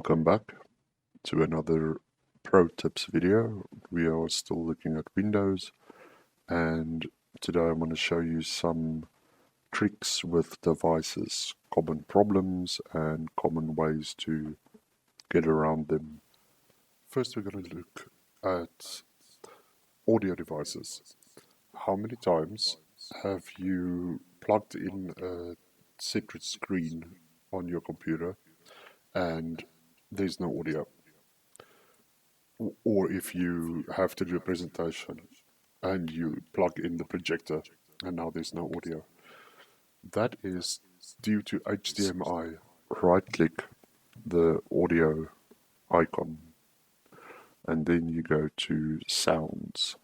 Welcome back to another Pro Tips video. We are still looking at Windows, and today I want to show you some tricks with devices, common problems and common ways to get around them. First, we're going to look at audio devices. How many times have you plugged in a separate screen on your computer and there's no audio? Or if you have to do a presentation and you plug in the projector and now there's no audio. That is due to HDMI. Right click the audio icon and then you go to sounds.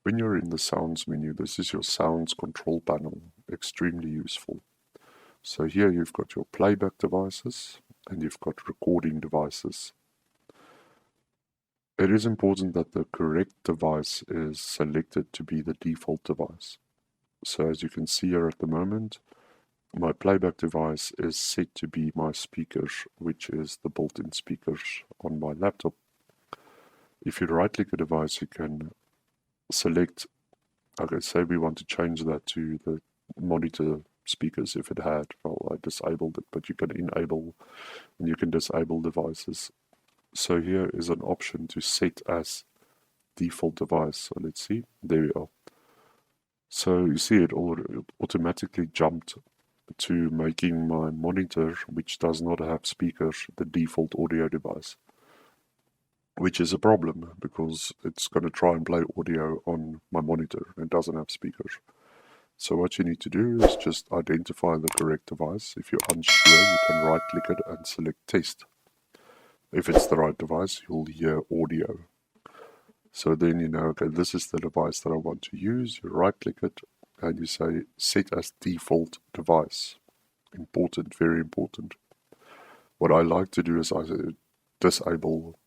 When you're in the sounds menu, this is your sounds control panel, extremely useful. So here you've got your playback devices and you've got recording devices. It is important that the correct device is selected to be the default device. So as you can see here at the moment, my playback device is set to be my speakers, which is the built-in speakers on my laptop. If you right-click a device, you can select, okay, say we want to change that to the monitor speakers if it had. Well, I disabled it, but you can enable and you can disable devices. So here is an option to set as default device. So let's see, there we are. So you see it automatically jumped to making my monitor, which does not have speakers, the default audio device, which is a problem because it's going to try and play audio on my monitor and it doesn't have speakers. So what you need to do is just identify the correct device. If you're unsure, you can right click it and select test. If it's the right device, you'll hear audio. So then you know, okay, this is the device that I want to use. You right click it and you say set as default device. Important, very important. What I like to do is I disable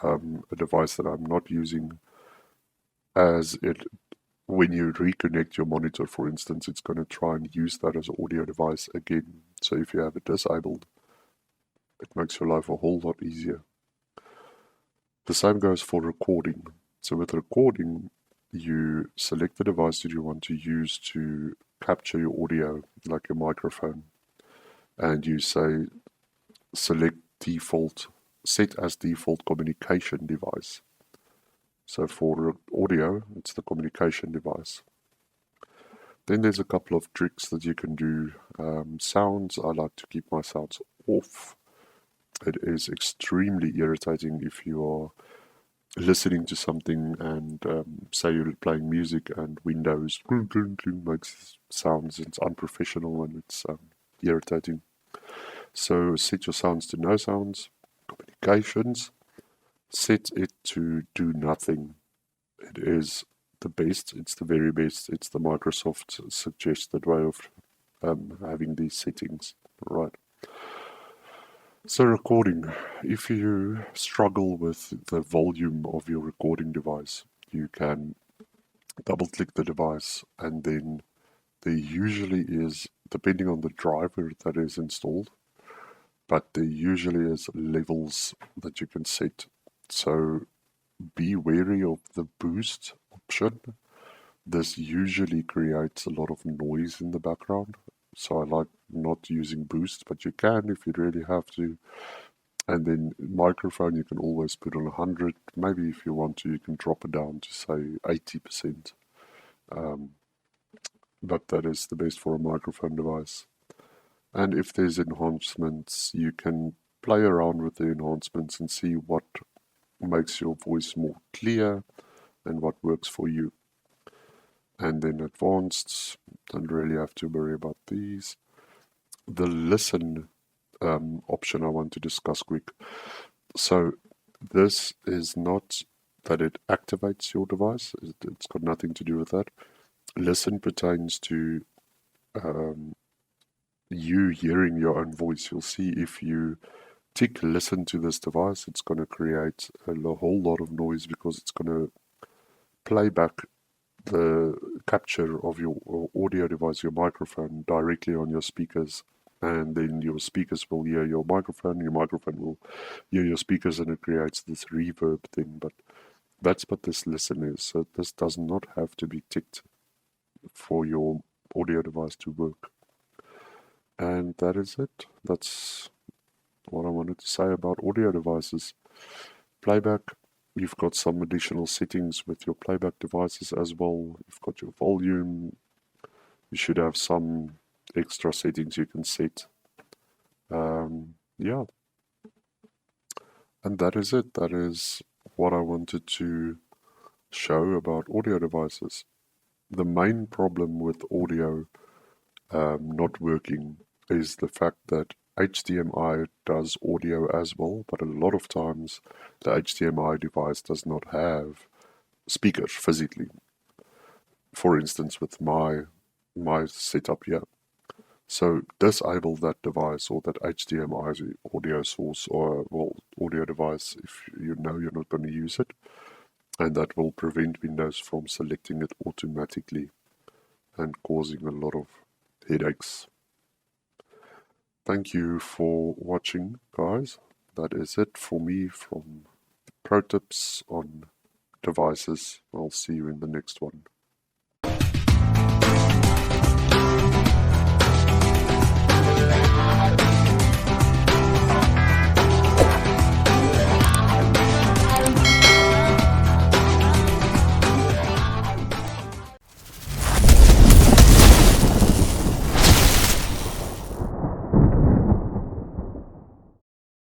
a device that I'm not using, as it, when you reconnect your monitor, for instance, it's going to try and use that as an audio device again. So if you have it disabled, it makes your life a whole lot easier. The same goes for recording. So with recording, you select the device that you want to use to capture your audio, like your microphone, and you say select default, set as default communication device. So for audio, it's the communication device. Then there's a couple of tricks that you can do. Sounds, I like to keep my sounds off. It is extremely irritating if you are listening to something and say you're playing music and Windows makes sounds. It's unprofessional and it's irritating. So set your sounds to no sounds. Communications, set it to do nothing. It is the best. It's the very best. It's the Microsoft suggested way of having these settings, right? So recording, if you struggle with the volume of your recording device, you can double click the device and then there usually is, depending on the driver that is installed, but there usually is levels that you can set. So be wary of the boost option. This usually creates a lot of noise in the background. So I like not using boost, but you can if you really have to. And then microphone you can always put on 100. Maybe if you want to, you can drop it down to say 80%. But that is the best for a microphone device. And if there's enhancements, you can play around with the enhancements and see what makes your voice more clear and what works for you. And then advanced, don't really have to worry about these. The listen option I want to discuss quick. So this is not that it activates your device. It's got nothing to do with that. Listen pertains to you hearing your own voice. You'll see if you tick listen to this device, it's going to create a whole lot of noise because it's going to play back the capture of your audio device, your microphone, directly on your speakers. and then your speakers will hear your microphone will hear your speakers, and it creates this reverb thing. But that's what this listen is. So this does not have to be ticked for your audio device to work. And that is it. That's what I wanted to say about audio devices. Playback, you've got some additional settings with your playback devices as well. You've got your volume. You should have some extra settings you can set. Yeah, and that is it. That is what I wanted to show about audio devices. The main problem with audio not working is the fact that HDMI does audio as well, but a lot of times the HDMI device does not have speakers physically. For instance, with my setup here. So disable that device or that HDMI audio source or audio device if you know you're not going to use it, and that will prevent Windows from selecting it automatically and causing a lot of headaches. Thank you for watching, guys. That is it for me from Pro Tips on Devices. I'll see you in the next one.